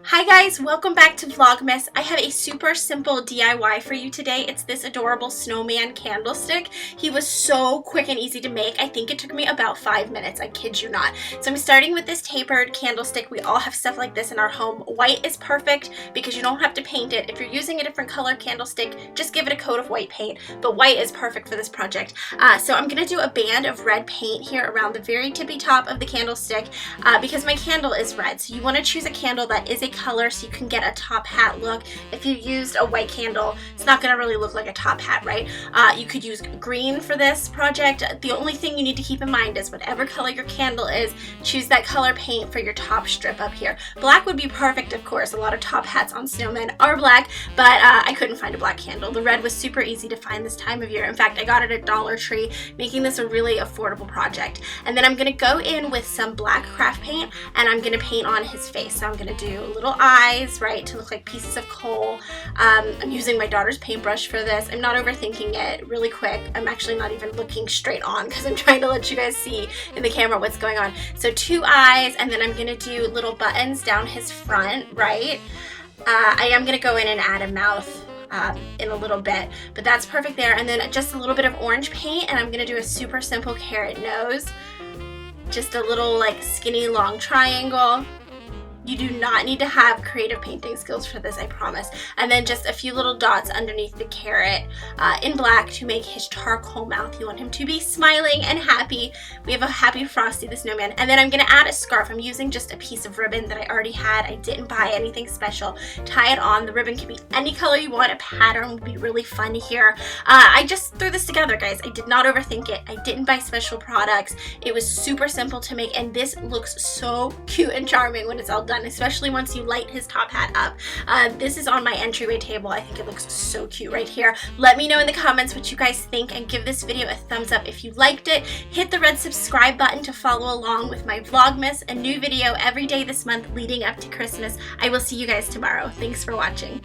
Hi guys, welcome back to Vlogmas. I have a super simple DIY for you today. It's this adorable snowman candlestick. He was so quick and easy to make. I think it took me about 5 minutes, I kid you not. So I'm starting with this tapered candlestick. We all have stuff like this in our home. White is perfect because you don't have to paint it. If you're using a different color candlestick, just give it a coat of white paint, but white is perfect for this project. So I'm gonna do a band of red paint here around the very tippy top of the candlestick because my candle is red. So you wanna choose a candle that is a color so you can get a top hat look. If you used a white candle, it's not gonna really look like a top hat, right? You could use green for this project. The only thing you need to keep in mind is whatever color your candle is, choose that color paint for your top strip up here. Black would be perfect, of course. A lot of top hats on snowmen are black, but I couldn't find a black candle. The red was super easy to find this time of year. In fact, I got it at Dollar Tree, making this a really affordable project. And then I'm gonna go in with some black craft paint and I'm gonna paint on his face. So I'm gonna do little eyes, right, to look like pieces of coal. I'm using my daughter's paintbrush for this. I'm not overthinking it. Really quick. I'm actually not even looking straight on because I'm trying to let you guys see in the camera what's going on. So 2 eyes, and then I'm gonna do little buttons down his front, right? I am gonna go in and add a mouth in a little bit, but that's perfect there. And then just a little bit of orange paint, and I'm gonna do a super simple carrot nose. Just a little like skinny long triangle. You do not need to have creative painting skills for this, I promise. And then just a few little dots underneath the carrot in black to make his charcoal mouth. You want him to be smiling and happy. We have a happy Frosty the Snowman. And then I'm gonna add a scarf. I'm using just a piece of ribbon that I already had. I didn't buy anything special. Tie it on. The ribbon can be any color you want. A pattern would be really fun here. I just threw this together, guys. I did not overthink it. I didn't buy special products. It was super simple to make, and this looks so cute and charming when it's all done, especially once you light his top hat up. This is on my entryway table. I think it looks so cute right here. Let me know in the comments what you guys think and give this video a thumbs up if you liked it. Hit the red subscribe button to follow along with my Vlogmas, a new video every day this month leading up to Christmas. I will see you guys tomorrow. Thanks for watching.